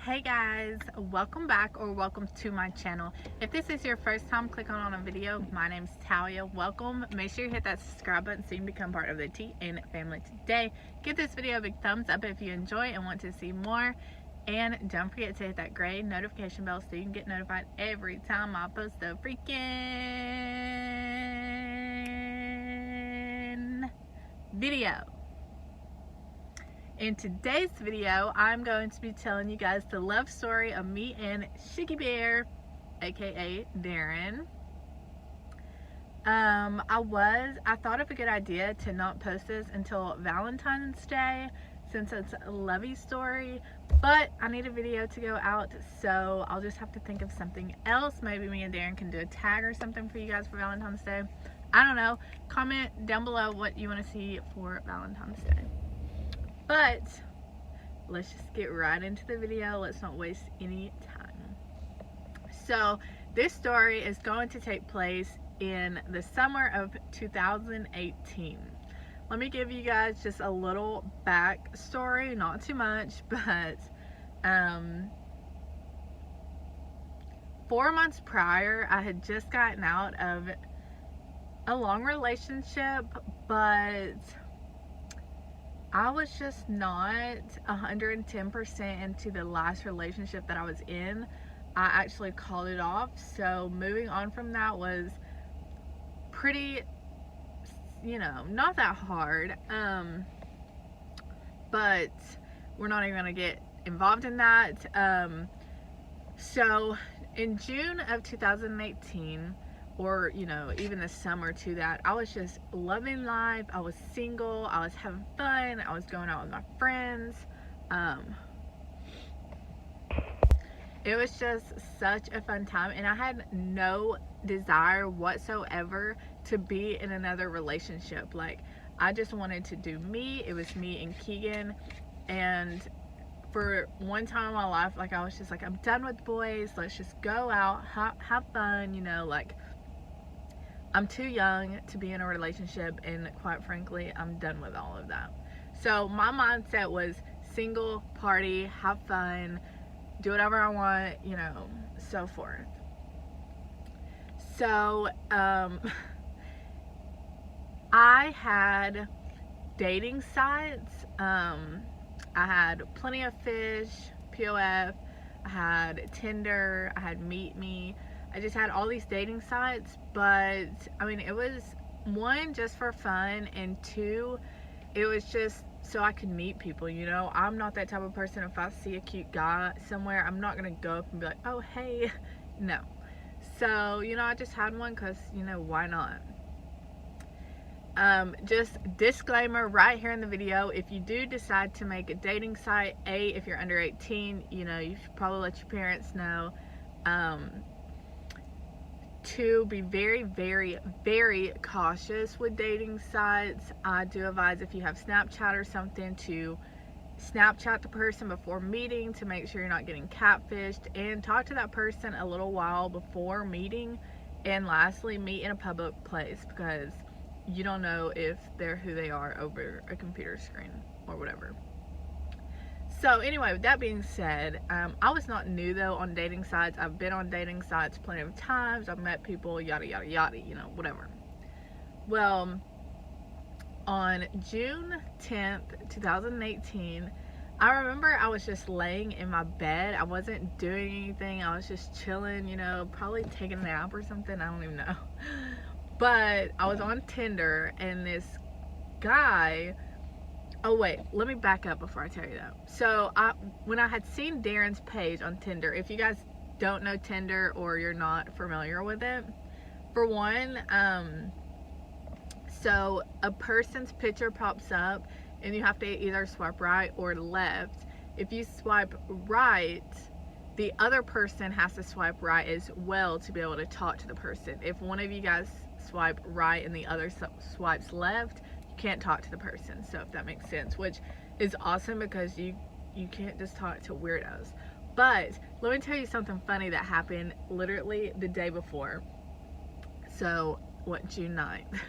Hey guys, welcome back or welcome to my channel. If this is your first time clicking on a video, my name is Talya. Welcome. Make sure you hit that subscribe button so you can become part of the TN family today. Give this video a big thumbs up if you enjoy and want to see more. And don't forget to hit that gray notification bell so you can get notified every time I post a freaking video. In today's video, I'm going to be telling you guys the love story of me and Shiggy Bear, aka Darin. I thought of a good idea to not post this until Valentine's Day since it's a lovey story, but I need a video to go out, so I'll just have to think of something else. Maybe me and Darin can do a tag or something for you guys for Valentine's Day. I don't know. Comment down below what you want to see for Valentine's Day. But let's just get right into the video. Let's not waste any time. So this story is going to take place in the summer of 2018. Let me give you guys just a little backstory, not too much, but 4 months prior, I had just gotten out of a long relationship, but I was just not 110% into the last relationship that I was in. I actually called it off. So moving on from that was pretty, not that hard. But we're not even gonna get involved in that. So in June of 2018, or even the summer to that, I was just loving life. I was single, I was having fun, I was going out with my friends. It was just such a fun time, and I had no desire whatsoever to be in another relationship. Like, I just wanted to do me. It was me and Keegan, and for one time in my life, like, I was just like, I'm done with boys, let's just go out, have fun, like, I'm too young to be in a relationship, and quite frankly, I'm done with all of that. So my mindset was single, party, have fun, do whatever I want, so forth. So I had dating sites. I had Plenty of Fish, POF, I had Tinder, I had Meet Me. I just had all these dating sites, but I mean, it was one, just for fun, and two, it was just so I could meet people. I'm not that type of person. If I see a cute guy somewhere, I'm not gonna go up and be like, oh hey, no. So I just had one because why not. Just disclaimer right here in the video, if you do decide to make a dating site, if you're under 18, you should probably let your parents know. To be very, very, very cautious with dating sites. I do advise, if you have Snapchat or something, to Snapchat the person before meeting to make sure you're not getting catfished, and talk to that person a little while before meeting. And lastly, meet in a public place, because you don't know if they're who they are over a computer screen or whatever. So anyway, with that being said, I was not new though on dating sites. I've been on dating sites plenty of times. I've met people, yada yada yada, whatever. Well, on June 10th, 2018, I remember I was just laying in my bed. I wasn't doing anything. I was just chilling, probably taking a nap or something. I don't even know. But I was on Tinder, and this guy... Oh wait, let me back up before I tell you that. So when I had seen Darin's page on Tinder, if you guys don't know Tinder or you're not familiar with it, for one, so a person's picture pops up and you have to either swipe right or left. If you swipe right, the other person has to swipe right as well to be able to talk to the person. If one of you guys swipe right and the other swipes left, can't talk to the person. So if that makes sense, which is awesome, because you can't just talk to weirdos. But let me tell you something funny that happened literally the day before. So June 9th.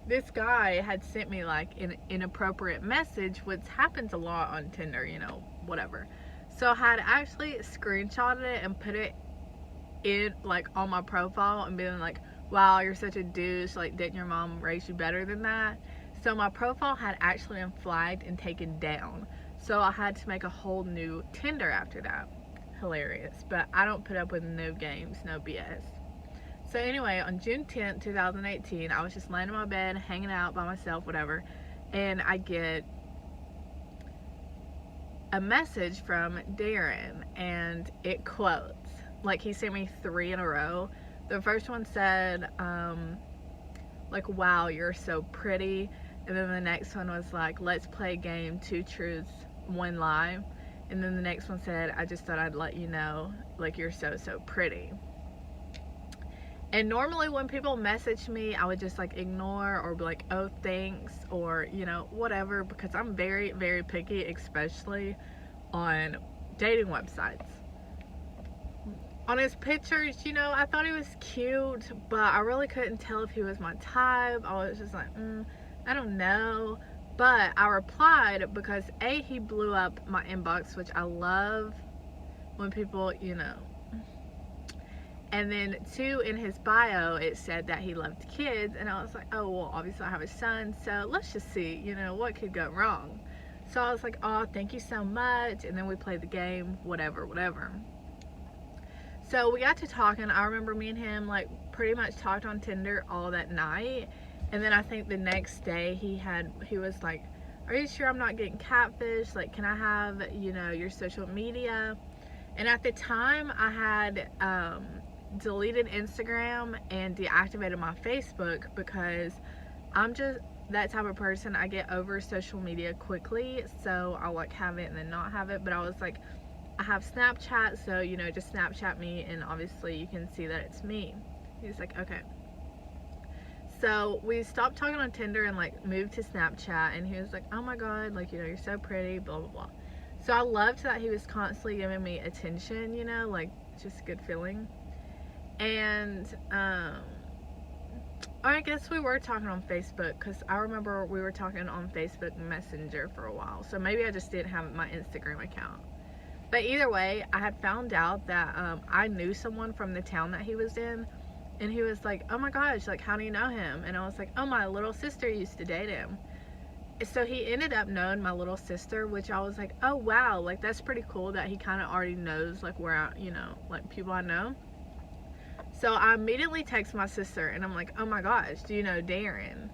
This guy had sent me like an inappropriate message, which happens a lot on Tinder, whatever. So I had actually screenshotted it and put it in, like, on my profile and being like, wow, you're such a douche, like, didn't your mom raise you better than that? So my profile had actually been flagged and taken down. So I had to make a whole new Tinder after that. Hilarious. But I don't put up with no games, no BS. So anyway, on June 10th, 2018, I was just laying in my bed, hanging out by myself, whatever, and I get a message from Darin, and it quotes. Like, he sent me 3 in a row. The first one said, like, wow, you're so pretty. And then the next one was like, let's play a game, 2 truths, 1 lie. And then the next one said, I just thought I'd let you know, like, you're so, so pretty. And normally when people message me, I would just, like, ignore or be like, oh, thanks, or, you know, whatever, because I'm very, very picky, especially on dating websites. On his pictures, you know, I thought he was cute, but I really couldn't tell if he was my type. I was just like, I don't know. But I replied because A, he blew up my inbox, which I love when people, you know. And then 2, in his bio, it said that he loved kids. And I was like, oh, well, obviously I have a son, so let's just see, you know, what could go wrong. So I was like, oh, thank you so much. And then we played the game, whatever, whatever. So we got to talking. I remember me and him, like, pretty much talked on Tinder all that night. And then I think the next day he was like, are you sure I'm not getting catfish? Like, can I have, you know, your social media? And at the time I had deleted Instagram and deactivated my Facebook because I'm just that type of person. I get over social media quickly, so I'll, like, have it and then not have it. But I was like, I have Snapchat, so, you know, just Snapchat me and obviously you can see that it's me. He's like, okay. So we stopped talking on Tinder and, like, moved to Snapchat, and he was like, oh my god, like, you know, you're so pretty, blah blah blah. So I loved that he was constantly giving me attention, you know, like, just a good feeling. And I guess we were talking on Facebook, because I remember we were talking on Facebook Messenger for a while. So maybe I just didn't have my Instagram account. But either way, I had found out that I knew someone from the town that he was in. And he was like, oh my gosh, like, how do you know him? And I was like, oh, my little sister used to date him. So he ended up knowing my little sister, which I was like, oh wow, like, that's pretty cool that he kind of already knows, like, where I, you know, like, people I know. So I immediately text my sister and I'm like, oh my gosh, do you know Darin?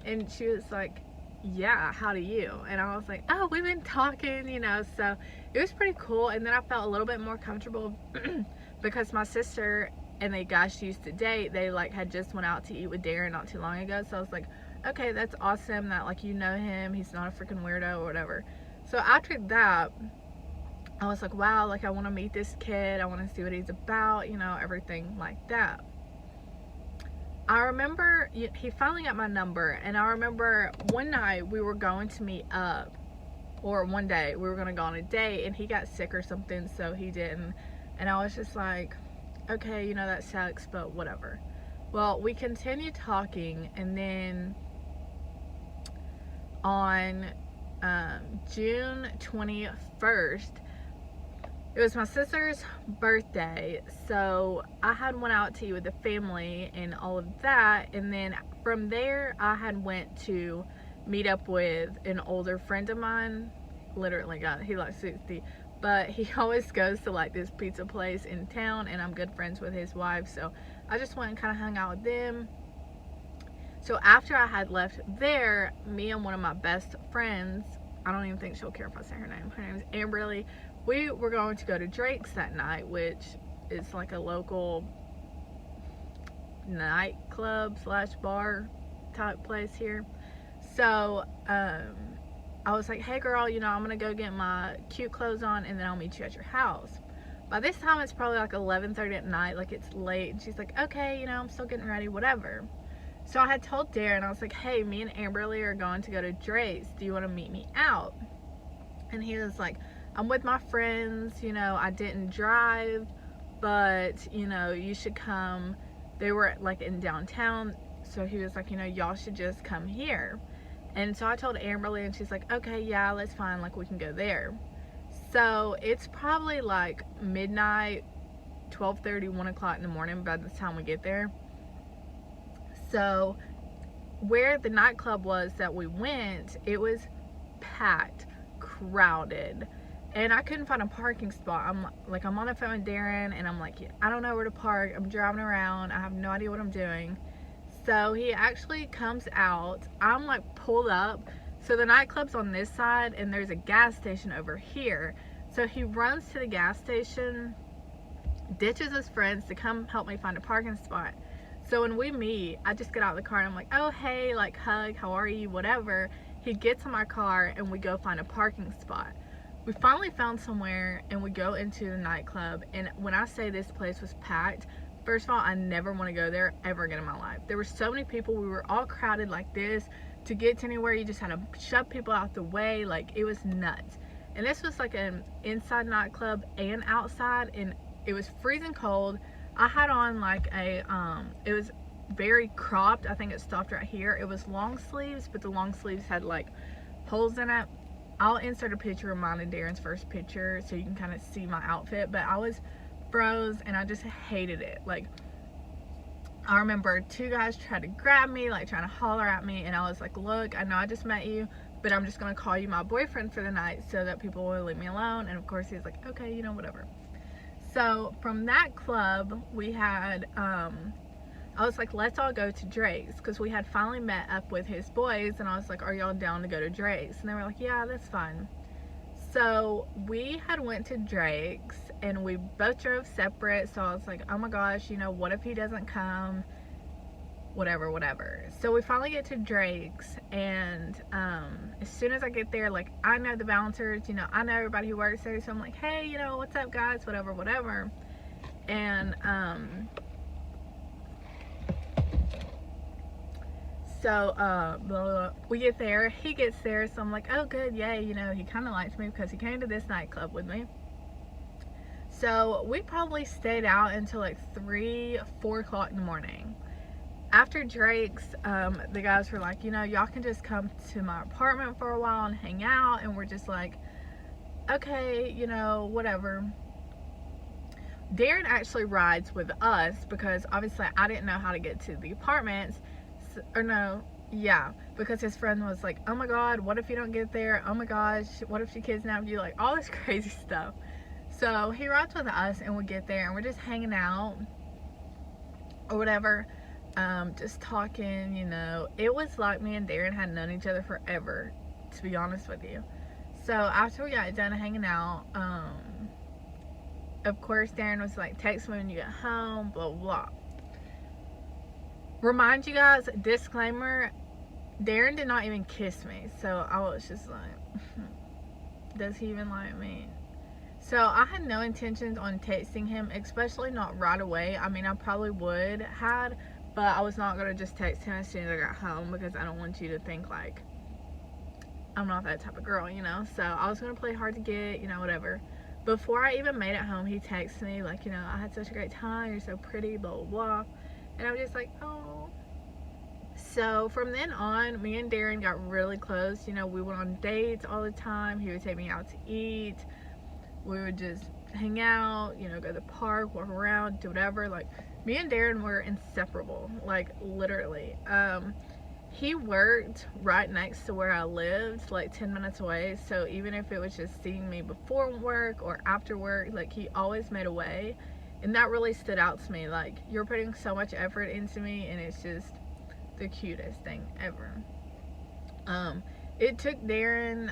And she was like, yeah, how do you? And I was like, oh, we've been talking, you know. So it was pretty cool. And then I felt a little bit more comfortable because my sister and the guy she used to date, they, like, had just went out to eat with Darin not too long ago. So I was like, okay, that's awesome that, like, you know him, he's not a freaking weirdo or whatever. So after that, I was like, wow, like, I want to meet this kid, I want to see what he's about, you know, everything like that. I remember he finally got my number, and I remember one night we were going to meet up, or one day we were going to go on a date, and he got sick or something, so he didn't. And I was just like, okay, you know, that sucks, but whatever. Well, we continued talking, and then on June 21st, it was my sister's birthday, so I had went out to eat with the family and all of that, and then from there I had went to meet up with an older friend of mine. Literally, God, he like 60, but he always goes to, like, this pizza place in town, and I'm good friends with his wife, so I just went and kind of hung out with them. So after I had left there, me and one of my best friends, I don't even think she'll care if I say her name is Amberly, we were going to go to Drake's that night, which is like a local nightclub slash bar type place here. So I was like, hey girl, you know, I'm gonna go get my cute clothes on and then I'll meet you at your house. By this time it's probably like 11:30 at night, like, it's late, and she's like, okay, you know, I'm still getting ready, whatever. So I had told Darin, I was like, hey, me and Amberly are going to go to Drake's, do you want to meet me out? And he was like, I'm with my friends, you know, I didn't drive, but, you know, you should come. They were, like, in downtown, so he was like, you know, y'all should just come here. And so I told Amberly, and she's like, okay, yeah, that's fine, like, we can go there. So it's probably like midnight, 12:30, 1 o'clock in the morning by the time we get there. So where the nightclub was that we went, it was packed, crowded, and I couldn't find a parking spot. I'm on the phone with Darin, and I'm like, I don't know where to park. I'm driving around. I have no idea what I'm doing. So he actually comes out. I'm like pulled up. So the nightclub's on this side, and there's a gas station over here. So he runs to the gas station, ditches his friends to come help me find a parking spot. So when we meet, I just get out of the car and I'm like, oh, hey, like, hug, how are you, whatever. He gets in my car and we go find a parking spot. We finally found somewhere and we go into the nightclub. And when I say this place was packed, first of all, I never want to go there ever again in my life. There were so many people. We were all crowded like this. To get to anywhere, you just had to shove people out the way. Like, it was nuts. And this was like an inside nightclub and outside, and it was freezing cold. I had on like a, it was very cropped. I think it stopped right here. It was long sleeves, but the long sleeves had like holes in it. I'll insert a picture of mine and Darin's first picture so you can kind of see my outfit. But I was froze and I just hated it. Like, I remember 2 guys tried to grab me, like trying to holler at me. And I was like, look, I know I just met you, but I'm just going to call you my boyfriend for the night so that people will leave me alone. And of course he was like, okay, you know, whatever. So from that club, we had, I was like, let's all go to Drake's, because we had finally met up with his boys, and I was like, are y'all down to go to Drake's? And they were like, yeah, that's fine. So we had went to Drake's, and we both drove separate, so I was like, oh my gosh, you know, what if he doesn't come? Whatever. So we finally get to Drake's, and as soon as I get there, like, I know the bouncers, you know, I know everybody who works there, so I'm like, hey, you know, what's up, guys, whatever. And so blah, blah, blah. We get there, he gets there, so I'm like, oh good, yay, you know, he kind of likes me because he came to this nightclub with me. So we probably stayed out until like 3, 4 o'clock in the morning. After Drake's, the guys were like, you know, y'all can just come to my apartment for a while and hang out. And we're just like, okay, you know, whatever. Darin actually rides with us because obviously I didn't know how to get to the apartments. Because his friend was like, oh my god, what if you don't get there? Oh my gosh, what if she kidnapped you? Like, all this crazy stuff. So he rides with us, and we get there and we're just hanging out or whatever. Just talking, you know. It was like me and Darin had known each other forever, to be honest with you. So after we got done hanging out, of course Darin was like, text me when you get home, blah blah. Remind you guys, disclaimer, Darin did not even kiss me. So I was just like, does he even like me? So I had no intentions on texting him, especially not right away. I mean, I probably would had, but I was not going to just text him as soon as I got home, because I don't want you to think like I'm not that type of girl, you know. So I was going to play hard to get, you know, whatever. Before I even made it home, he texted me like, you know, I had such a great time, you're so pretty, blah blah blah. And I was just like, oh. So from then on, me and Darin got really close. You know, we went on dates all the time. He would take me out to eat. We would just hang out, you know, go to the park, walk around, do whatever. Like, me and Darin were inseparable, like, literally. He worked right next to where I lived, like 10 minutes away. So even if it was just seeing me before work or after work, like, he always made a way. And that really stood out to me. Like, you're putting so much effort into me, and it's just the cutest thing ever. It took Darin,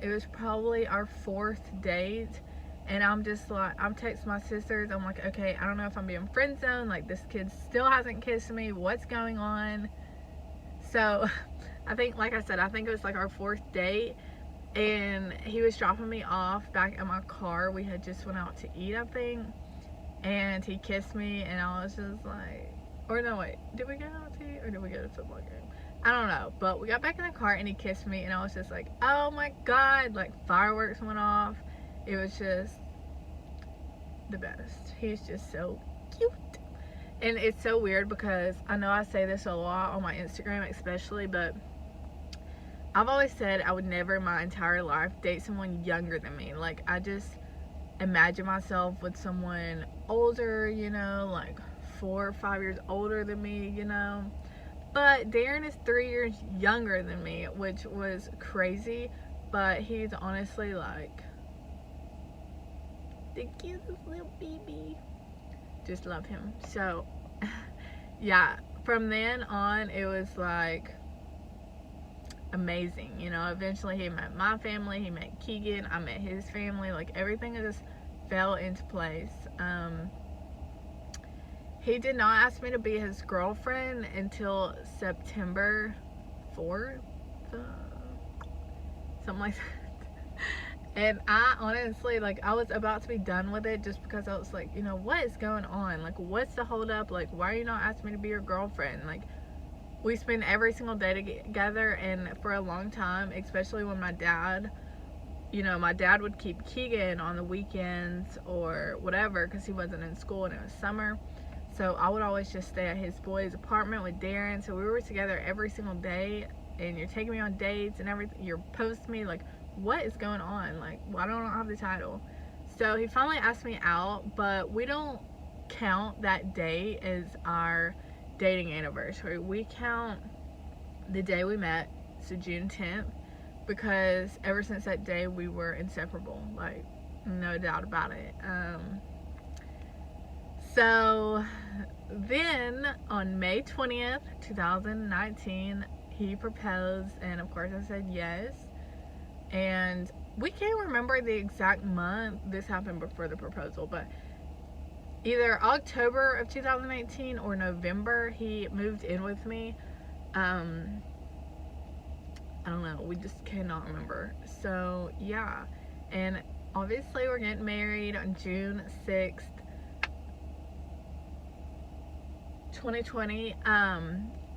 it was probably our 4th date, and I'm just like, I'm texting my sisters, I'm like, okay, I don't know if I'm being friend zoned, like, this kid still hasn't kissed me, what's going on? So I think, like I said, I think it was like our 4th date, and he was dropping me off back at my car. We had just went out to eat, I think, and he kissed me, and I was just like, or no, wait, did we go out to eat, or did we go to the football game? I don't know, but we got back in the car and he kissed me, and I was just like, oh my god, like, fireworks went off. It was just the best. He's just so cute. And it's so weird because I know I say this a lot on my Instagram especially, but I've always said I would never in my entire life date someone younger than me. Like, I just imagine myself with someone older, you know, like 4 or 5 years older than me, you know. But Darin is 3 years younger than me, which was crazy. But he's honestly like the cutest little baby. Just love him. So, yeah, from then on, it was like amazing. You know, eventually he met my family, he met Keegan, I met his family. Like, everything just fell into place. He did not ask me to be his girlfriend until September 4th, something like that. And I honestly, like, I was about to be done with it just because I was like, you know, what is going on? Like, what's the hold up? Like, why are you not asking me to be your girlfriend? Like, we spend every single day together, and for a long time, especially when my dad, you know, my dad would keep Keegan on the weekends or whatever because he wasn't in school and it was summer. So I would always just stay at his boys' apartment with Darin. So we were together every single day, and you're taking me on dates and everything. You're posting me, like, what is going on? Like, why don't I have the title? So he finally asked me out, but we don't count that day as our dating anniversary. We count the day we met, so June 10th, because ever since that day we were inseparable, like, no doubt about it. So then on May 20th, 2019, he proposed, and of course I said yes. And we can't remember the exact month this happened before the proposal, but either October of 2018 or November he moved in with me. I don't know, we just cannot remember. So yeah, and obviously we're getting married on June 6th, 2020.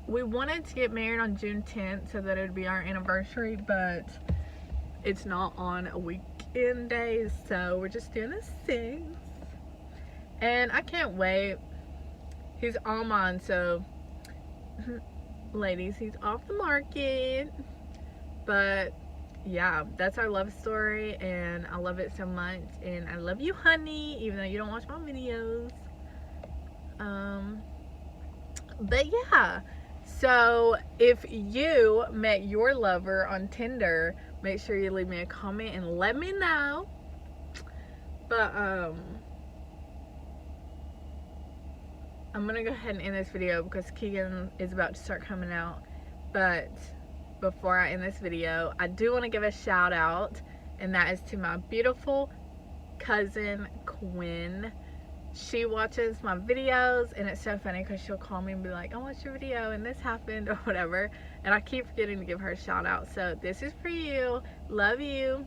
We wanted to get married on June 10th so that it would be our anniversary, but it's not on a weekend day, so we're just doing the 6th. And I can't wait. He's all mine, so ladies, he's off the market. But yeah, that's our love story, and I love it so much. And I love you, honey, even though you don't watch my videos. But yeah, so if you met your lover on Tinder, make sure you leave me a comment and let me know. But I'm gonna go ahead and end this video because Keegan is about to start coming out. But before I end this video, I do want to give a shout out, and that is to my beautiful cousin Quinn. She watches my videos, and it's so funny because she'll call me and be like, I watched your video and this happened or whatever, and I keep forgetting to give her a shout out. So this is for you. Love you.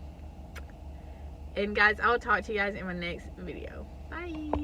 And guys, I will talk to you guys in my next video. Bye.